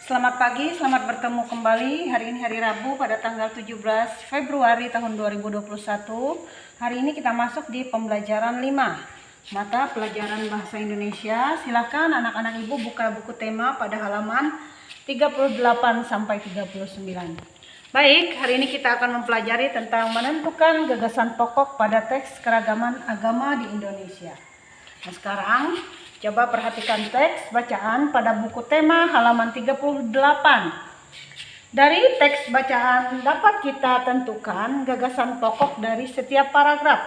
Selamat pagi, selamat bertemu kembali. Hari ini hari Rabu pada tanggal 17 Februari tahun 2021. Hari ini kita masuk di pembelajaran 5, mata pelajaran bahasa Indonesia. Silakan anak-anak ibu buka buku tema pada halaman 38 sampai 39. Baik, hari ini kita akan mempelajari tentang menentukan gagasan pokok pada teks keragaman agama di Indonesia. Nah, sekarang coba perhatikan teks bacaan pada buku tema halaman 38. Dari teks bacaan dapat kita tentukan gagasan pokok dari setiap paragraf.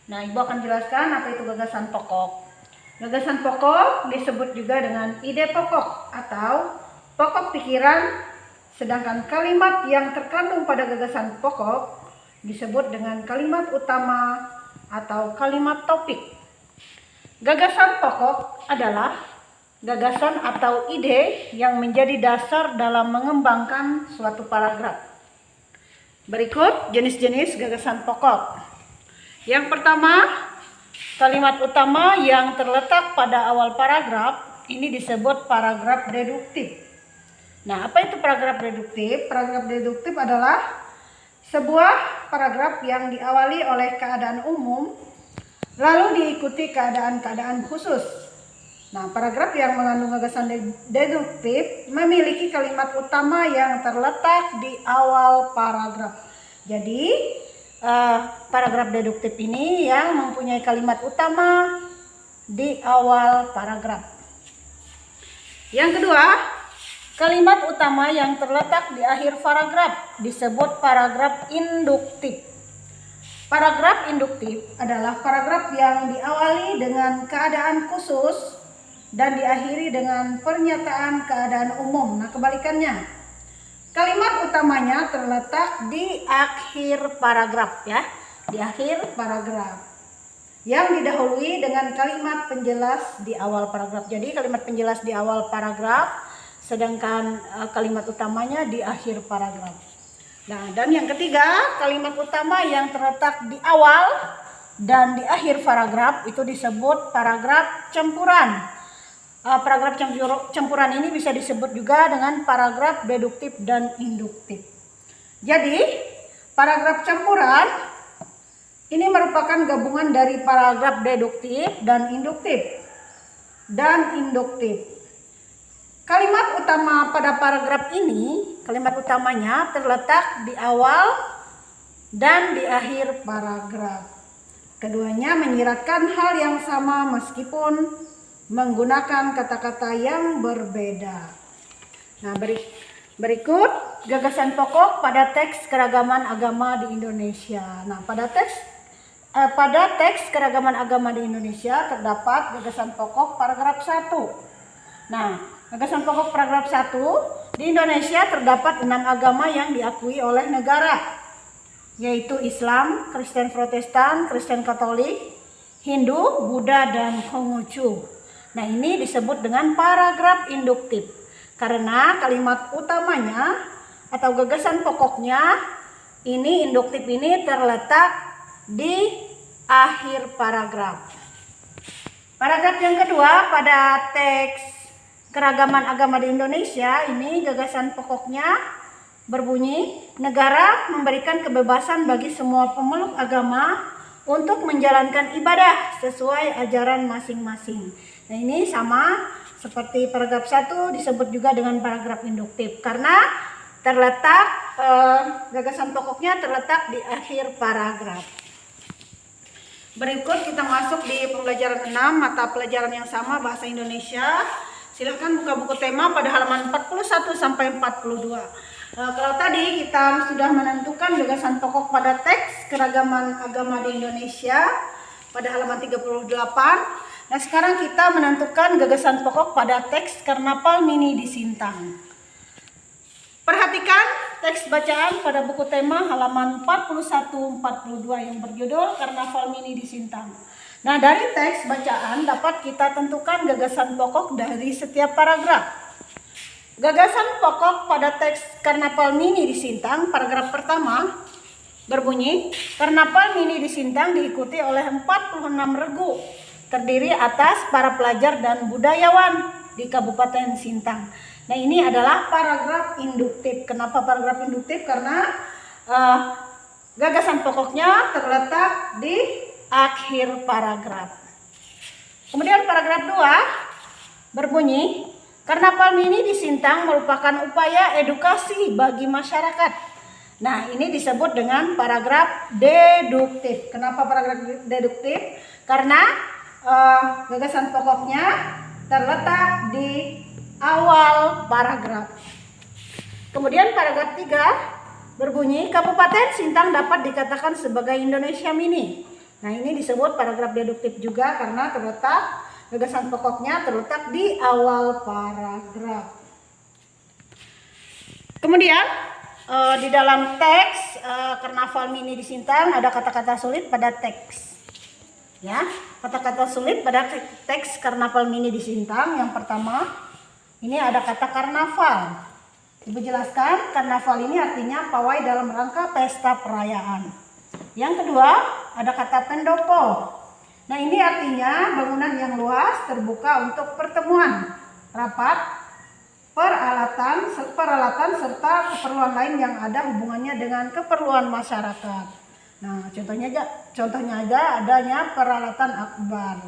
Nah, Ibu akan jelaskan apa itu gagasan pokok. Gagasan pokok disebut juga dengan ide pokok atau pokok pikiran, sedangkan kalimat yang terkandung pada gagasan pokok disebut dengan kalimat utama atau kalimat topik. Gagasan pokok adalah gagasan atau ide yang menjadi dasar dalam mengembangkan suatu paragraf. Berikut jenis-jenis gagasan pokok. Yang pertama, kalimat utama yang terletak pada awal paragraf ini disebut paragraf deduktif. Nah, apa itu paragraf deduktif? Paragraf deduktif adalah sebuah paragraf yang diawali oleh keadaan umum lalu diikuti keadaan-keadaan khusus. Nah, paragraf yang mengandung gagasan deduktif memiliki kalimat utama yang terletak di awal paragraf. Jadi, paragraf deduktif ini yang mempunyai kalimat utama di awal paragraf. Yang kedua, kalimat utama yang terletak di akhir paragraf disebut paragraf induktif. Paragraf induktif adalah paragraf yang diawali dengan keadaan khusus dan diakhiri dengan pernyataan keadaan umum. Nah, kebalikannya. Kalimat utamanya terletak di akhir paragraf ya, di akhir paragraf. Yang didahului dengan kalimat penjelas di awal paragraf. Jadi kalimat penjelas di awal paragraf, sedangkan kalimat utamanya di akhir paragraf. Nah, dan yang ketiga, kalimat utama yang terletak di awal dan di akhir paragraf itu disebut paragraf campuran. Paragraf campuran ini bisa disebut juga dengan paragraf deduktif dan induktif. Jadi, paragraf campuran ini merupakan gabungan dari paragraf deduktif dan induktif. Kalimat utama pada paragraf ini, kalimat utamanya terletak di awal dan di akhir paragraf. Keduanya menyiratkan hal yang sama meskipun menggunakan kata-kata yang berbeda. Nah, berikut gagasan pokok pada teks keragaman agama di Indonesia. Nah, pada teks keragaman agama di Indonesia terdapat gagasan pokok paragraf 1. Nah, gagasan pokok paragraf 1, di Indonesia terdapat 6 agama yang diakui oleh negara, yaitu Islam, Kristen Protestan, Kristen Katolik, Hindu, Buddha, dan Konghucu. Nah, ini disebut dengan paragraf induktif, karena kalimat utamanya atau gagasan pokoknya ini induktif ini terletak di akhir paragraf. Paragraf yang kedua pada teks keragaman agama di Indonesia ini gagasan pokoknya berbunyi, negara memberikan kebebasan bagi semua pemeluk agama untuk menjalankan ibadah sesuai ajaran masing-masing. Nah, ini sama seperti paragraf 1 disebut juga dengan paragraf induktif karena terletak gagasan pokoknya terletak di akhir paragraf. Berikut kita masuk di pembelajaran 6 mata pelajaran yang sama bahasa Indonesia. Silahkan buka buku tema pada halaman 41 sampai 42. Kalau tadi kita sudah menentukan gagasan pokok pada teks keragaman agama di Indonesia pada halaman 38. Nah, sekarang kita menentukan gagasan pokok pada teks Karnaval Mini di Sintang. Perhatikan teks bacaan pada buku tema halaman 41-42 yang berjudul Karnaval Mini di Sintang. Nah, dari teks bacaan dapat kita tentukan gagasan pokok dari setiap paragraf. Gagasan pokok pada teks Karnaval Mini di Sintang, paragraf pertama berbunyi, Karnaval Mini di Sintang diikuti oleh 46 regu, terdiri atas para pelajar dan budayawan. di Kabupaten Sintang. Nah, ini adalah paragraf induktif. Kenapa paragraf induktif? Karena gagasan pokoknya terletak di akhir paragraf. Kemudian paragraf 2 berbunyi, Karnaval Mini di Sintang merupakan upaya edukasi bagi masyarakat. Nah, ini disebut dengan paragraf deduktif. Kenapa paragraf deduktif? Karena gagasan pokoknya terletak di awal paragraf. Kemudian paragraf 3 berbunyi, Kabupaten Sintang dapat dikatakan sebagai Indonesia Mini. Nah, ini disebut paragraf deduktif juga karena gagasan pokoknya terletak di awal paragraf. Kemudian di dalam teks Karnaval Mini di Sintang ada kata-kata sulit pada teks. Ya, kata-kata sulit pada teks Karnaval Mini di Sintang. Yang pertama, ini ada kata karnaval. Ibu jelaskan, karnaval ini artinya pawai dalam rangka pesta perayaan. Yang kedua, ada kata pendopo. Nah, ini artinya bangunan yang luas terbuka untuk pertemuan, rapat, peralatan serta keperluan lain yang ada hubungannya dengan keperluan masyarakat. Nah, contohnya aja adanya peralatan akbar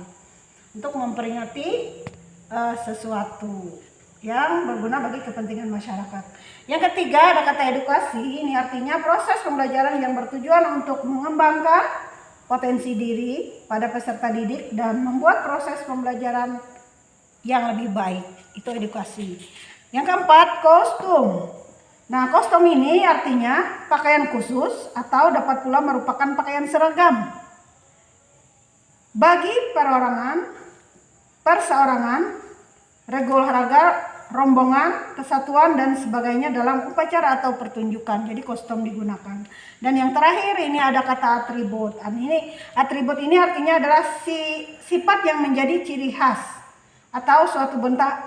untuk memperingati sesuatu yang berguna bagi kepentingan masyarakat. Yang ketiga ada kata edukasi. Ini artinya proses pembelajaran yang bertujuan untuk mengembangkan potensi diri pada peserta didik dan membuat proses pembelajaran yang lebih baik. Itu edukasi. Yang keempat, kostum. Nah, kostum ini artinya pakaian khusus atau dapat pula merupakan pakaian seragam bagi perorangan, perseorangan, regu olahraga, rombongan, kesatuan dan sebagainya dalam upacara atau pertunjukan. Jadi kostum digunakan. Dan yang terakhir ini ada kata atribut. Atribut ini artinya adalah sifat yang menjadi ciri khas atau suatu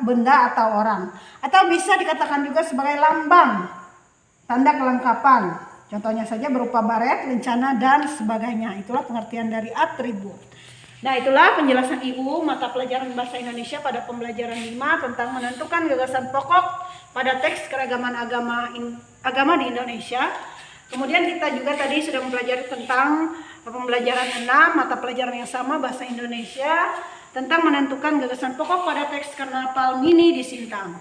benda atau orang, atau bisa dikatakan juga sebagai lambang, tanda kelengkapan. Contohnya saja berupa baret, lencana dan sebagainya. Itulah pengertian dari atribut. Nah, itulah penjelasan Ibu mata pelajaran Bahasa Indonesia pada pembelajaran 5 tentang menentukan gagasan pokok pada teks keragaman agama di Indonesia. Kemudian kita juga tadi sudah mempelajari tentang pembelajaran 6 mata pelajaran yang sama Bahasa Indonesia tentang menentukan gagasan pokok pada teks Karnaval Mini di Sintang.